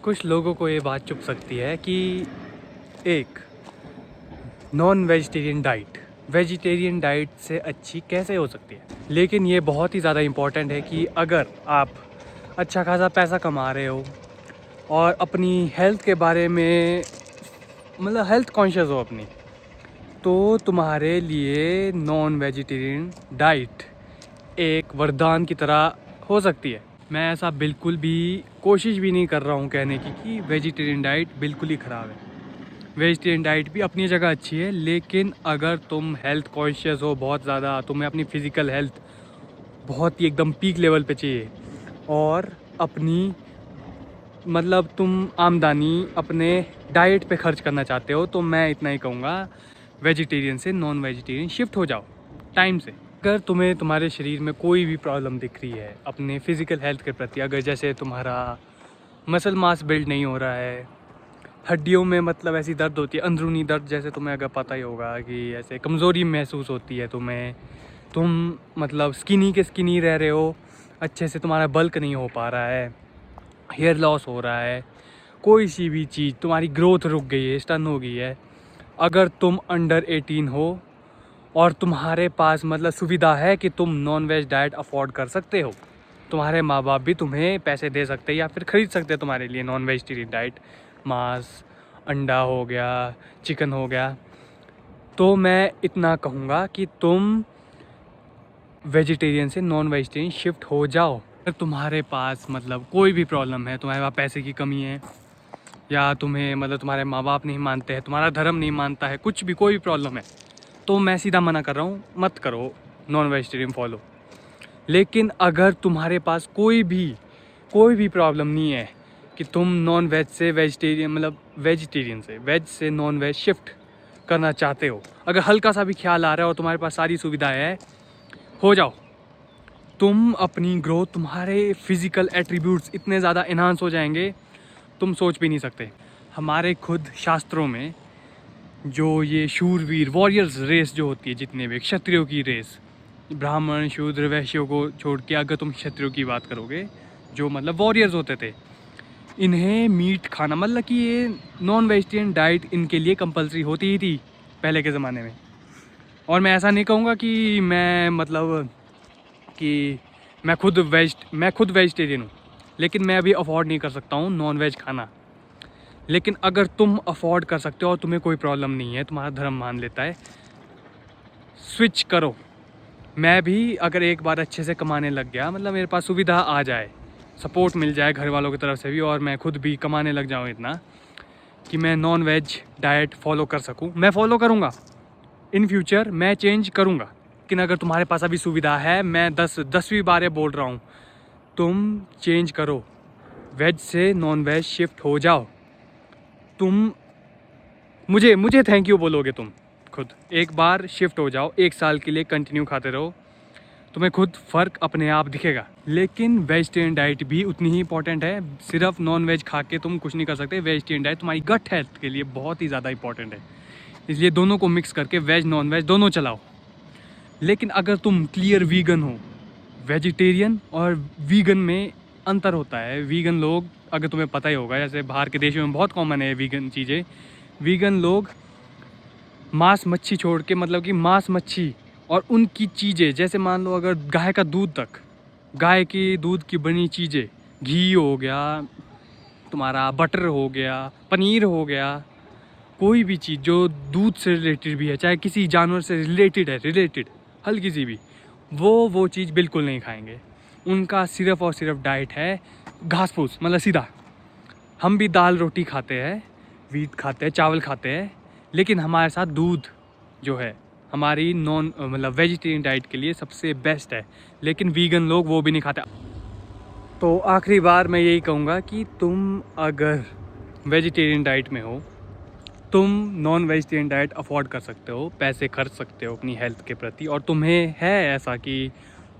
कुछ लोगों को ये बात चुभ सकती है कि एक non vegetarian diet vegetarian diet से अच्छी कैसे हो सकती है। लेकिन ये बहुत ही ज़्यादा इम्पॉर्टेंट है कि अगर आप अच्छा खासा पैसा कमा रहे हो और अपनी हेल्थ के बारे में मतलब हेल्थ कॉन्शियस हो अपनी, तो तुम्हारे लिए नॉन वेजिटेरियन डाइट एक वरदान की तरह हो सकती है। मैं ऐसा बिल्कुल भी कोशिश भी नहीं कर रहा हूँ कहने की कि वेजिटेरियन डाइट बिल्कुल ही ख़राब है। वेजिटेरियन डाइट भी अपनी जगह अच्छी है, लेकिन अगर तुम हेल्थ कॉन्शियस हो बहुत ज़्यादा, तुम्हें अपनी फ़िज़िकल हेल्थ बहुत ही एकदम पीक लेवल पे चाहिए और अपनी मतलब तुम आमदनी अपने डाइट पे खर्च करना चाहते हो, तो मैं इतना ही कहूँगा, वेजिटेरियन से नॉन वेजिटेरियन शिफ्ट हो जाओ टाइम से। अगर तुम्हें तुम्हारे शरीर में कोई भी प्रॉब्लम दिख रही है अपने फ़िज़िकल हेल्थ के प्रति, अगर जैसे तुम्हारा मसल मास बिल्ड नहीं हो रहा है, हड्डियों में मतलब ऐसी दर्द होती है, अंदरूनी दर्द, जैसे तुम्हें अगर पता ही होगा कि ऐसे कमज़ोरी महसूस होती है तुम्हें, तुम मतलब स्किनी के स्किनी रह रहे हो, अच्छे से तुम्हारा बल्क नहीं हो पा रहा है, हेयर लॉस हो रहा है, कोई सी भी चीज़ तुम्हारी ग्रोथ रुक गई है, स्टन हो गई है, अगर तुम अंडर 18 हो और तुम्हारे पास मतलब सुविधा है कि तुम नॉन वेज डाइट अफोर्ड कर सकते हो, तुम्हारे माँ बाप भी तुम्हें पैसे दे सकते हैं या फिर ख़रीद सकते हैं तुम्हारे लिए नॉन वेजिटेरियन डाइट, मांस, अंडा हो गया, चिकन हो गया, तो मैं इतना कहूँगा कि तुम वेजिटेरियन से नॉन वेजिटेरियन शिफ्ट हो जाओ। अगर तुम्हारे पास मतलब कोई भी प्रॉब्लम है, तुम्हारे पास पैसे की कमी है या तुम्हें मतलब तुम्हारे माँ बाप नहीं मानते हैं, तुम्हारा धर्म नहीं मानता है, कुछ भी कोई भी प्रॉब्लम है, तो मैं सीधा मना कर रहा हूँ, मत करो नॉन वेजिटेरियन फॉलो। लेकिन अगर तुम्हारे पास कोई भी प्रॉब्लम नहीं है कि तुम नॉन वेज से वेजिटेरियन मतलब वेजिटेरियन से वेज से नॉन वेज शिफ्ट करना चाहते हो, अगर हल्का सा भी ख्याल आ रहा है और तुम्हारे पास सारी सुविधाएं है, हो जाओ। तुम अपनी ग्रोथ, तुम्हारे फिज़िकल एट्रीब्यूट्स इतने ज़्यादा इन्हांस हो जाएंगे, तुम सोच भी नहीं सकते। हमारे खुद शास्त्रों में जो ये शूरवीर वॉरियर्स रेस जो होती है, जितने भी क्षत्रियों की रेस, ब्राह्मण शूद्र वैश्यों को छोड़ के अगर तुम क्षत्रियों की बात करोगे, जो मतलब वॉरियर्स होते थे, इन्हें मीट खाना मतलब कि ये नॉन वेजिटेरियन डाइट इनके लिए कंपलसरी होती ही थी पहले के ज़माने में। और मैं ऐसा नहीं कहूँगा कि मैं मतलब कि मैं खुद वेजिटेरियन हूँ, लेकिन मैं अभी अफोर्ड नहीं कर सकता हूँ नॉन वेज खाना। लेकिन अगर तुम अफोर्ड कर सकते हो और तुम्हें कोई प्रॉब्लम नहीं है, तुम्हारा धर्म मान लेता है, स्विच करो। मैं भी अगर एक बार अच्छे से कमाने लग गया, मतलब मेरे पास सुविधा आ जाए, सपोर्ट मिल जाए घर वालों की तरफ से भी, और मैं खुद भी कमाने लग जाऊँ इतना कि मैं नॉन वेज डाइट फॉलो कर सकूँ, मैं फॉलो करूँगा। इन फ्यूचर मैं चेंज करूँगा। लेकिन अगर तुम्हारे पास अभी सुविधा है, मैं 10वीं बार बोल रहा हूँ, तुम चेंज करो, वेज से नॉन वेज शिफ्ट हो जाओ। तुम मुझे थैंक यू बोलोगे, तुम खुद एक बार शिफ्ट हो जाओ, 1 साल के लिए कंटिन्यू खाते रहो, तुम्हें खुद फ़र्क अपने आप दिखेगा। लेकिन वेजिटेरियन डाइट भी उतनी ही इंपॉर्टेंट है, सिर्फ नॉन वेज खा के तुम कुछ नहीं कर सकते। वेजिटेरियन डाइट तुम्हारी गट हेल्थ के लिए बहुत ही ज़्यादा इंपॉर्टेंट है, इसलिए दोनों को मिक्स करके वेज नॉन वेज दोनों चलाओ। लेकिन अगर तुम क्लियर वीगन हो, वेजिटेरियन और वीगन में अंतर होता है। वीगन लोग, अगर तुम्हें पता ही होगा, जैसे बाहर के देशों में बहुत कॉमन है वीगन चीज़ें, वीगन लोग मांस मच्छी छोड़ के, मतलब कि मांस मच्छी और उनकी चीज़ें, जैसे मान लो अगर गाय का दूध तक, गाय की दूध की बनी चीज़ें, घी हो गया, तुम्हारा बटर हो गया, पनीर हो गया, कोई भी चीज़ जो दूध से रिलेटेड भी है, चाहे किसी जानवर से रिलेटेड हल्की सी भी, वो चीज़ बिल्कुल नहीं खाएंगे। उनका सिर्फ़ और सिर्फ डाइट है घास फूस, मतलब सीधा। हम भी दाल रोटी खाते हैं, वीट खाते हैं, चावल खाते हैं, लेकिन हमारे साथ दूध जो है हमारी नॉन मतलब वेजिटेरियन डाइट के लिए सबसे बेस्ट है। लेकिन वीगन लोग वो भी नहीं खाते। तो आखिरी बार मैं यही कहूँगा कि तुम अगर वेजिटेरियन डाइट में हो, तुम नॉन वेजिटेरियन डाइट अफोर्ड कर सकते हो, पैसे खर्च सकते हो अपनी हेल्थ के प्रति, और तुम्हें है ऐसा कि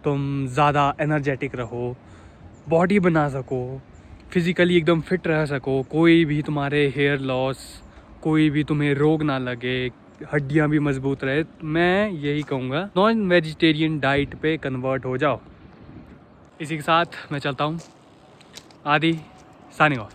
तुम ज़्यादा एनर्जेटिक रहो, बॉडी बना सको, फिज़िकली एकदम फिट रह सको, कोई भी तुम्हारे हेयर लॉस, कोई भी तुम्हें रोग ना लगे, हड्डियाँ भी मजबूत रहे, मैं यही कहूँगा नॉन वेजिटेरियन डाइट पे कन्वर्ट हो जाओ। इसी के साथ मैं चलता हूँ। आदि, साइनिंग ऑफ।